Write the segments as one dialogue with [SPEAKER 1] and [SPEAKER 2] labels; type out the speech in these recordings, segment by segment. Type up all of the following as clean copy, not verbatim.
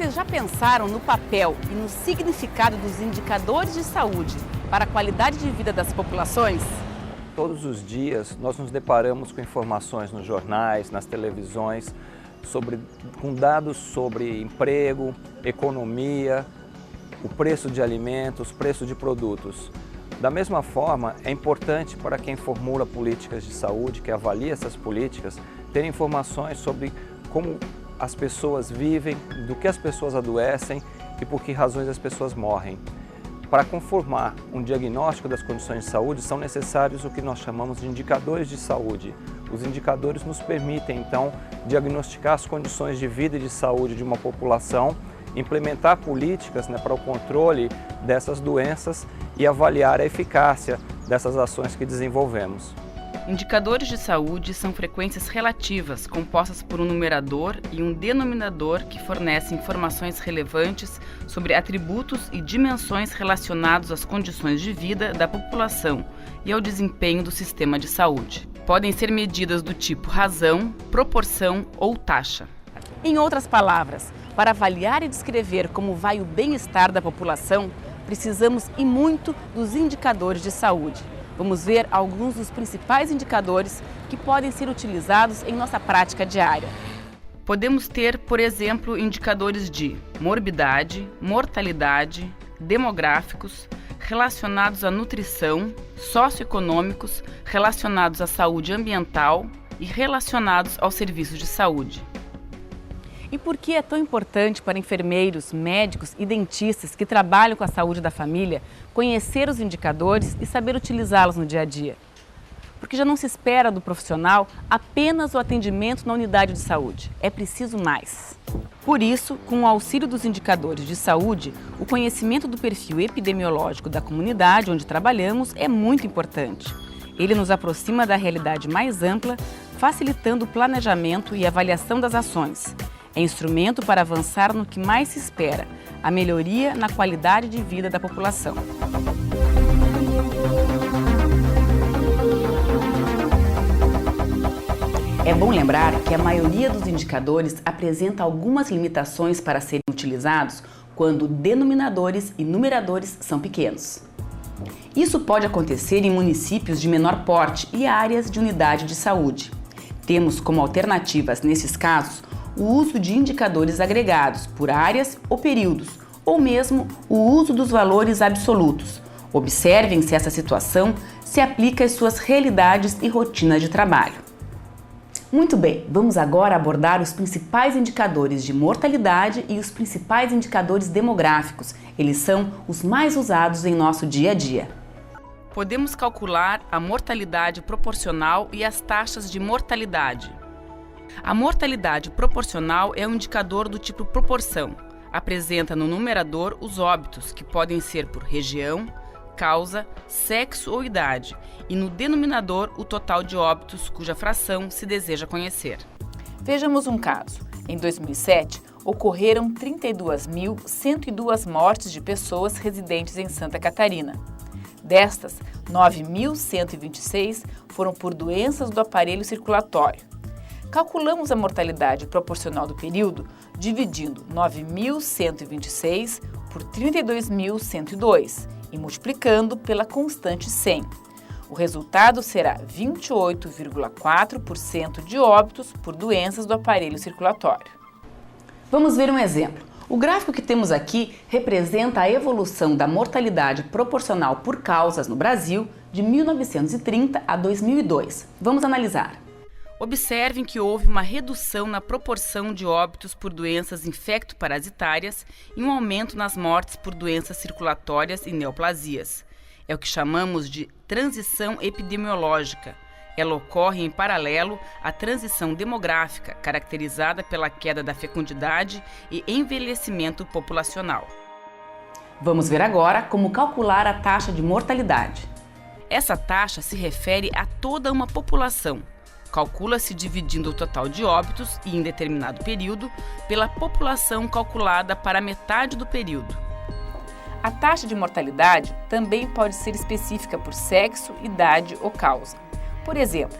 [SPEAKER 1] Vocês já pensaram no papel e no significado dos indicadores de saúde para a qualidade de vida das populações?
[SPEAKER 2] Todos os dias nós nos deparamos com informações nos jornais, nas televisões, com dados sobre emprego, economia, o preço de alimentos, preço de produtos. Da mesma forma, é importante para quem formula políticas de saúde, que avalia essas políticas, ter informações sobre como as pessoas vivem, do que as pessoas adoecem e por que razões as pessoas morrem. Para conformar um diagnóstico das condições de saúde, são necessários o que nós chamamos de indicadores de saúde. Os indicadores nos permitem, então, diagnosticar as condições de vida e de saúde de uma população, implementar políticas para o controle dessas doenças e avaliar a eficácia dessas ações que desenvolvemos.
[SPEAKER 1] Indicadores de saúde são frequências relativas compostas por um numerador e um denominador que fornecem informações relevantes sobre atributos e dimensões relacionados às condições de vida da população e ao desempenho do sistema de saúde. Podem ser medidas do tipo razão, proporção ou taxa. Em outras palavras, para avaliar e descrever como vai o bem-estar da população, precisamos e muito dos indicadores de saúde. Vamos ver alguns dos principais indicadores que podem ser utilizados em nossa prática diária. Podemos ter, por exemplo, indicadores de morbidade, mortalidade, demográficos, relacionados à nutrição, socioeconômicos, relacionados à saúde ambiental e relacionados aos serviços de saúde. E por que é tão importante para enfermeiros, médicos e dentistas que trabalham com a saúde da família conhecer os indicadores e saber utilizá-los no dia a dia? Porque já não se espera do profissional apenas o atendimento na unidade de saúde. É preciso mais. Por isso, com o auxílio dos indicadores de saúde, o conhecimento do perfil epidemiológico da comunidade onde trabalhamos é muito importante. Ele nos aproxima da realidade mais ampla, facilitando o planejamento e avaliação das ações. É instrumento para avançar no que mais se espera, a melhoria na qualidade de vida da população. É bom lembrar que a maioria dos indicadores apresenta algumas limitações para serem utilizados quando denominadores e numeradores são pequenos. Isso pode acontecer em municípios de menor porte e áreas de unidade de saúde. Temos como alternativas, nesses casos, o uso de indicadores agregados por áreas ou períodos, ou mesmo o uso dos valores absolutos. Observem se essa situação se aplica às suas realidades e rotinas de trabalho. Muito bem, vamos agora abordar os principais indicadores de mortalidade e os principais indicadores demográficos. Eles são os mais usados em nosso dia a dia. Podemos calcular a mortalidade proporcional e as taxas de mortalidade. A mortalidade proporcional é um indicador do tipo proporção. Apresenta no numerador os óbitos, que podem ser por região, causa, sexo ou idade, e no denominador o total de óbitos cuja fração se deseja conhecer. Vejamos um caso. Em 2007, ocorreram 32.102 mortes de pessoas residentes em Santa Catarina. Destas, 9.126 foram por doenças do aparelho circulatório. Calculamos a mortalidade proporcional do período dividindo 9.126 por 32.102 e multiplicando pela constante 100. O resultado será 28,4% de óbitos por doenças do aparelho circulatório. Vamos ver um exemplo. O gráfico que temos aqui representa a evolução da mortalidade proporcional por causas no Brasil de 1930 a 2002. Vamos analisar. Observem que houve uma redução na proporção de óbitos por doenças infecto-parasitárias e um aumento nas mortes por doenças circulatórias e neoplasias. É o que chamamos de transição epidemiológica. Ela ocorre em paralelo à transição demográfica, caracterizada pela queda da fecundidade e envelhecimento populacional. Vamos ver agora como calcular a taxa de mortalidade. Essa taxa se refere a toda uma população. Calcula-se dividindo o total de óbitos, em determinado período, pela população calculada para metade do período. A taxa de mortalidade também pode ser específica por sexo, idade ou causa. Por exemplo,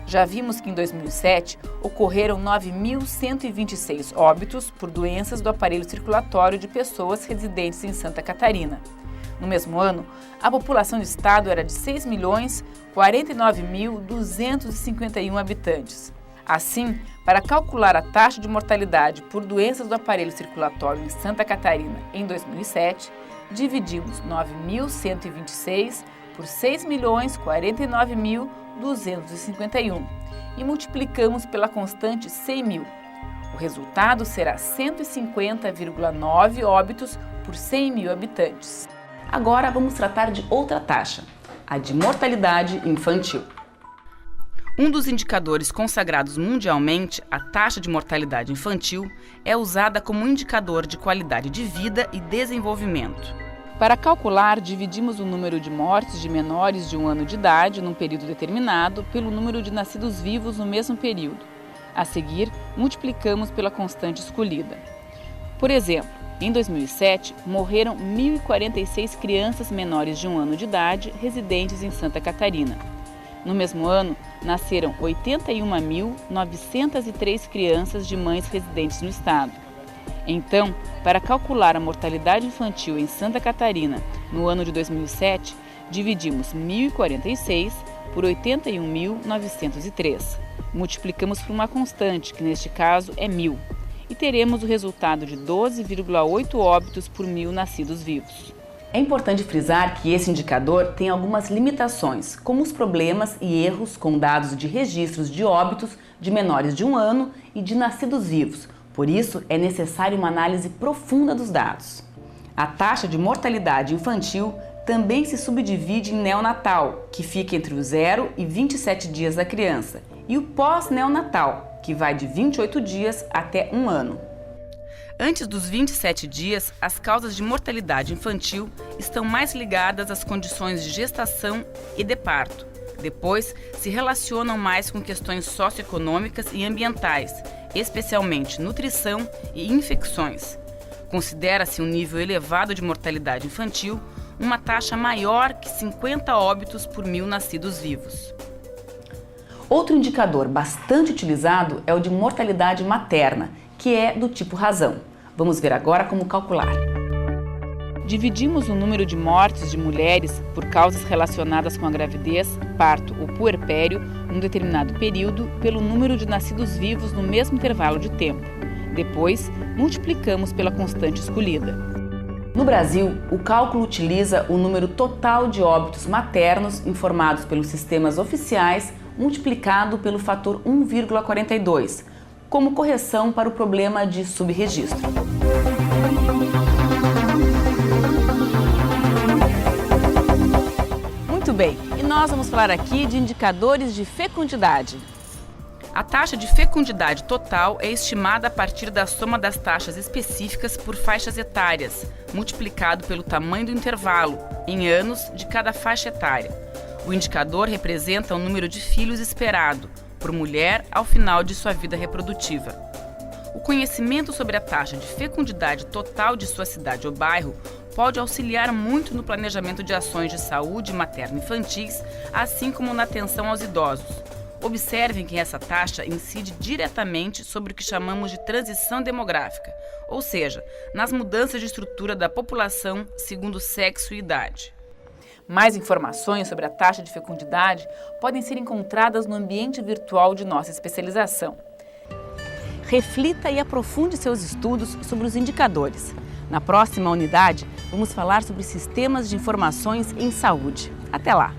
[SPEAKER 1] Já vimos que em 2007 ocorreram 9.126 óbitos por doenças do aparelho circulatório de pessoas residentes em Santa Catarina. No mesmo ano, a população do estado era de 6.049.251 habitantes. Assim, para calcular a taxa de mortalidade por doenças do aparelho circulatório em Santa Catarina em 2007, dividimos 9.126 por 6.049.251 e multiplicamos pela constante 100.000. O resultado será 150,9 óbitos por 100.000 habitantes. Agora vamos tratar de outra taxa, a de mortalidade infantil. Um dos indicadores consagrados mundialmente, a taxa de mortalidade infantil, é usada como indicador de qualidade de vida e desenvolvimento. Para calcular, dividimos o número de mortes de menores de 1 ano de idade num período determinado pelo número de nascidos vivos no mesmo período. A seguir, multiplicamos pela constante escolhida. Por exemplo, em 2007, morreram 1.046 crianças menores de 1 ano de idade residentes em Santa Catarina. No mesmo ano, nasceram 81.903 crianças de mães residentes no estado. Então, para calcular a mortalidade infantil em Santa Catarina no ano de 2007, dividimos 1.046 por 81.903. Multiplicamos por uma constante, que neste caso é 1.000, e teremos o resultado de 12,8 óbitos por 1.000 nascidos vivos. É importante frisar que esse indicador tem algumas limitações, como os problemas e erros com dados de registros de óbitos de menores de 1 ano e de nascidos vivos. Por isso, é necessária uma análise profunda dos dados. A taxa de mortalidade infantil também se subdivide em neonatal, que fica entre os 0 e 27 dias da criança, e o pós-neonatal, que vai de 28 dias até 1 ano. Antes dos 27 dias, as causas de mortalidade infantil estão mais ligadas às condições de gestação e de parto. Depois, se relacionam mais com questões socioeconômicas e ambientais, especialmente nutrição e infecções. Considera-se um nível elevado de mortalidade infantil, uma taxa maior que 50 óbitos por 1.000 nascidos vivos. Outro indicador bastante utilizado é o de mortalidade materna, que é do tipo razão. Vamos ver agora como calcular. Dividimos o número de mortes de mulheres por causas relacionadas com a gravidez, parto ou puerpério num determinado período pelo número de nascidos vivos no mesmo intervalo de tempo. Depois, multiplicamos pela constante escolhida. No Brasil, o cálculo utiliza o número total de óbitos maternos informados pelos sistemas oficiais multiplicado pelo fator 1,42, como correção para o problema de subregistro. Muito bem, e nós vamos falar aqui de indicadores de fecundidade. A taxa de fecundidade total é estimada a partir da soma das taxas específicas por faixas etárias, multiplicado pelo tamanho do intervalo, em anos, de cada faixa etária. O indicador representa o número de filhos esperado por mulher ao final de sua vida reprodutiva. O conhecimento sobre a taxa de fecundidade total de sua cidade ou bairro pode auxiliar muito no planejamento de ações de saúde materno-infantis, assim como na atenção aos idosos. Observem que essa taxa incide diretamente sobre o que chamamos de transição demográfica, ou seja, nas mudanças de estrutura da população segundo sexo e idade. Mais informações sobre a taxa de fecundidade podem ser encontradas no ambiente virtual de nossa especialização. Reflita e aprofunde seus estudos sobre os indicadores. Na próxima unidade, vamos falar sobre sistemas de informações em saúde. Até lá!